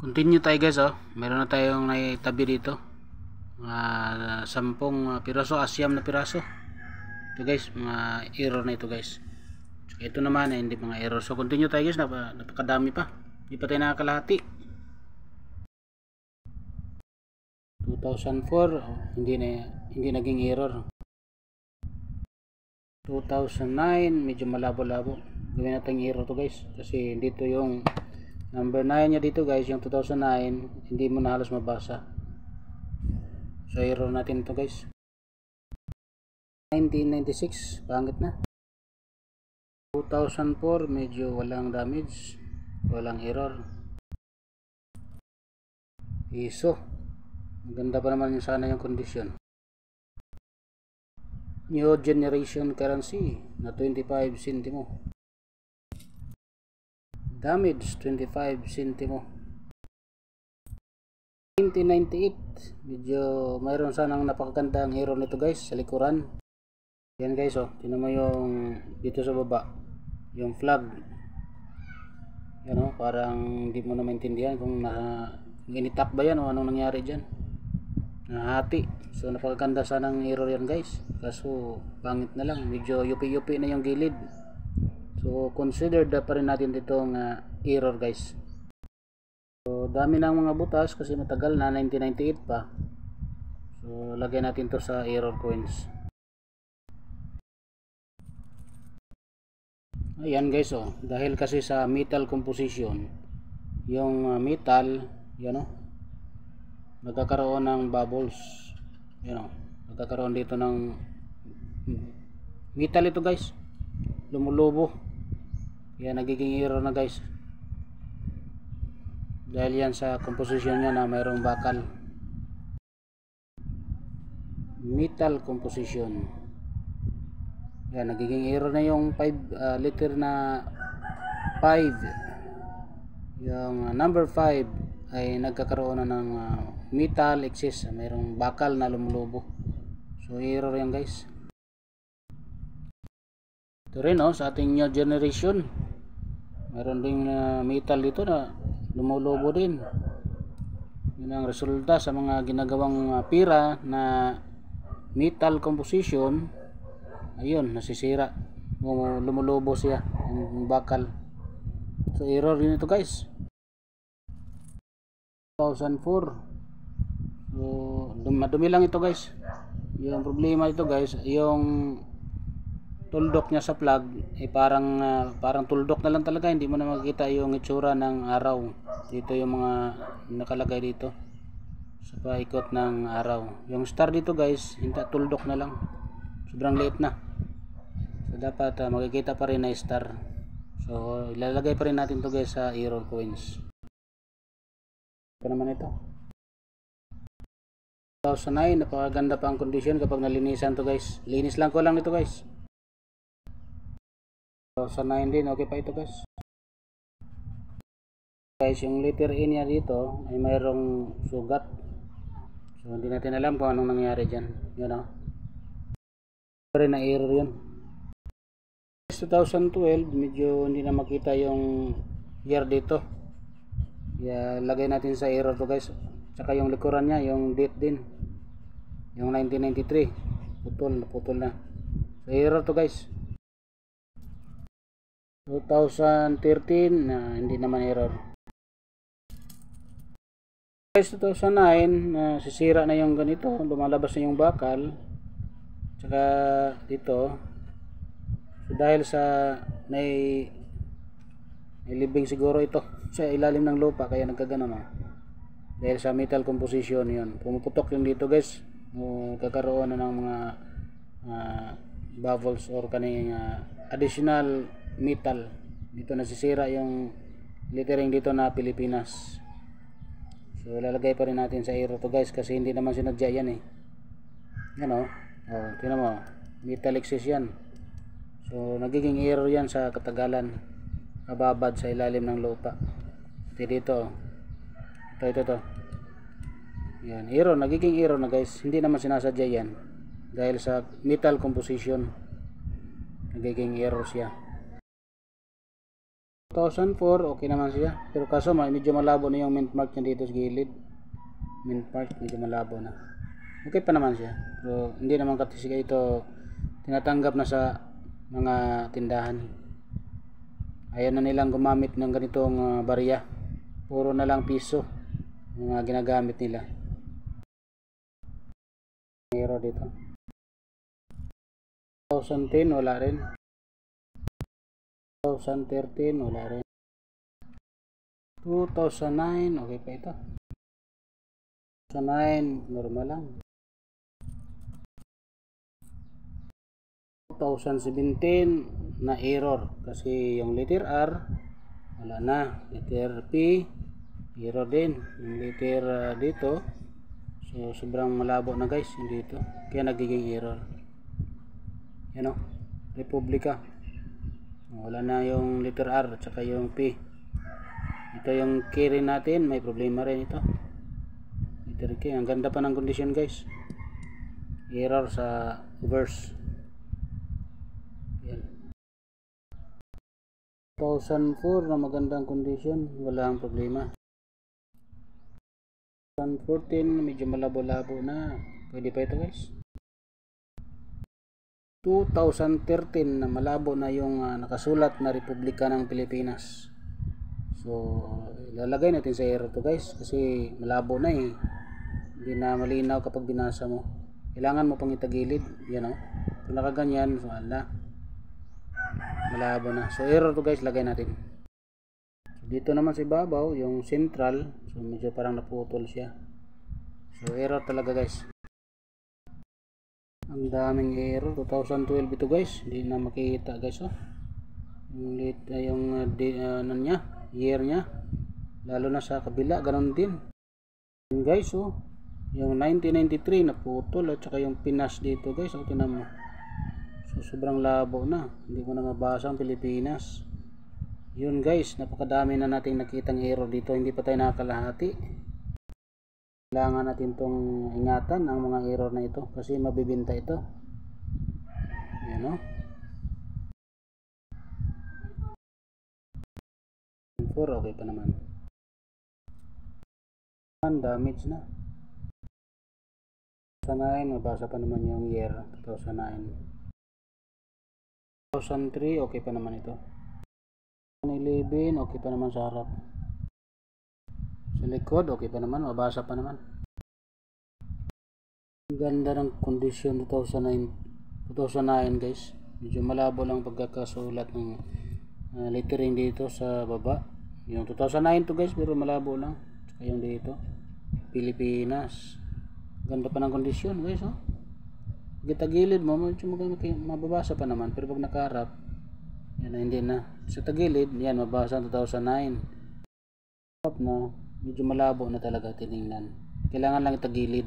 Continue tayo guys, meron na tayong naitabi dito. 10 piraso, asyam na piraso. Ito guys, mga error na ito guys. Ito naman hindi mga error. So continue tayo guys, napakadami pa. Hindi pa tayo nakakalahati. 2004, hindi naging error. 2009, medyo malabo-labo. Gawin natin error to guys, kasi dito yung number 9 nya dito guys, yung 2009 hindi mo na halos mabasa. So error natin ito guys. 1996, pangit na. 2004, medyo walang damage, walang error. ISO, maganda pa naman yung sana yung condition. New generation currency na 25 centimo. Damage 25 centimo. 1998, medyo mayroon sanang napakagandang hero nito guys sa likuran. Yan guys, tingnan mo yung dito sa baba, yung flag. Yan parang hindi mo na maintindihan kung initak ba yan o anong nangyari dyan. Nahati. So napakaganda sanang hero yan guys, kaso pangit na lang, medyo yupi-yupi na yung gilid. So considered pa rin natin ditong error guys. So dami ng mga butas kasi matagal na, 1998 pa. So lagay natin to sa error coins. Ayan guys, dahil kasi sa metal composition, yung metal yan nagkakaroon ng bubbles. Yan nagkakaroon dito ng metal ito guys, lumulubo. Yan, nagiging error na guys dahil yan sa composition niya na mayroong bakal. Metal composition, yan, nagiging error na yung 5 letter na 5. Yung number 5 ay nagkakaroon na ng metal excess, mayroong bakal na lumulubo. So error yan guys. Ito rin sa ating new generation, mayroon ding metal dito na lumulubo din. Yun ang resulta sa mga ginagawang pira na metal composition. Ayun, nasisira, lumulubo siya yung bakal. So error din ito guys. 2004, so madumi lang ito guys. Yung problema ito guys, yung tuldok niya sa plug ay parang tuldok na lang talaga, hindi mo na makikita yung itsura ng araw. Dito yung mga nakalagay dito sa paikot ng araw. Yung star dito guys, hindi, tuldok na lang, sobrang liit na. So dapat makikita pa rin na star. So ilalagay pa rin natin to guys sa error coins. Ito naman ito 2009, napakaganda pa ang condition kapag nalinisan to guys. Linis lang ko lang ito guys. 2009 din, okay pa ito guys. Guys, yung letter E niya dito ay mayroong sugat. So hindi natin alam kung anong nangyari dyan. Yun rin na error yun. 2012, medyo hindi na makita yung year dito. Lagay natin sa error to guys. Tsaka yung likuran niya, yung date din, yung 1993, putol na. So error to guys. 2013, hindi naman error. Guys, 2009, sisira na yung ganito, lumalabas na yung bakal. Tsaka dito, so dahil sa libing siguro ito sa ilalim ng lupa, kaya nagkaganon dahil sa metal composition. Yun, pumuputok yung dito guys, kakaroon na ng mga bubbles or kaning additional metal dito, nasisira yung lettering dito na Pilipinas. So lalagay pa rin natin sa error to guys, kasi hindi naman sinadya yan yan tingnan mo, metal excess yan. So nagiging error yan sa katagalan, kababad sa ilalim ng lupa. Dito ito yan, error, nagiging error na guys, hindi naman sinasadya yan dahil sa metal composition, nagiging error siya. 2004 okay naman siya, pero kaso medyo malabo na yung mint mark niya dito sa gilid. Mint mark medyo malabo na. Okay pa naman siya, pero hindi naman kasi ito tinatanggap na sa mga tindahan. Ayaw na nilang gumamit ng ganitong barya, puro na lang piso yung ginagamit nila. Error dito. 2010 wala rin. 2013 wala rin. 2009 okay pa ito. 2009 normal lang. 2017 na error kasi yung letter R wala na, letter P error din, yung letter dito so sobrang malabo na guys yung dito kaya nagiging error. Yan o, Republika wala na yung letter R at saka yung P. Ito yung K rin natin, may problema rin ito, letter K. Ang ganda pa ng condition guys, error sa verse. Yan. 2004 na magandang condition, walang problema. 2014 medyo malabo-labo na, pwede pa ito guys. 2013 na malabo na yung nakasulat na Republika ng Pilipinas. So ilalagay natin sa error to guys kasi malabo na eh, hindi na malinaw kapag binasa mo. Kailangan mo pang itagilid, yan o. Kung nakaganyan, so ala, malabo na. So error to guys, lagay natin. So, dito naman sa ibabaw yung central, so medyo parang naputol siya. So error talaga guys, ang daming error. 2012 ito guys, hindi na makikita guys oh. Yung ano nya, year nya, lalo na sa kabila ganun din guys oh. Yung 1993 naputol at saka yung Pinas dito guys oh, tinan mo. So sobrang labo na, hindi ko na mabasa ang Pilipinas. Yun guys, napakadami na nating nakitang error dito, hindi pa tayo nakakalahati. Kailangan natin tong ingatan ang mga error na ito kasi mabibinta ito. Yan o. 4 okay pa naman. Damage na. 2009 mabasa pa naman yung year 2009. 2003 okay pa naman ito. 2011 okay pa naman sa harap. Sa likod okay pa naman, mabasa pa naman. Ganda ng condition 2009 guys. Medyo malabo lang pagkakasulat ng lettering dito sa baba. Yung 2009 to guys, pero malabo lang. Saka yung dito Pilipinas, ganda pa ng condition guys oh. Gitagilid mo, medyo mababasa pa naman, pero pag nakaharap yan na, hindi na. Sa tagilid yan mabasa 2009. Harap na medyo malabo na talaga tiningnan, kailangan lang itagilid.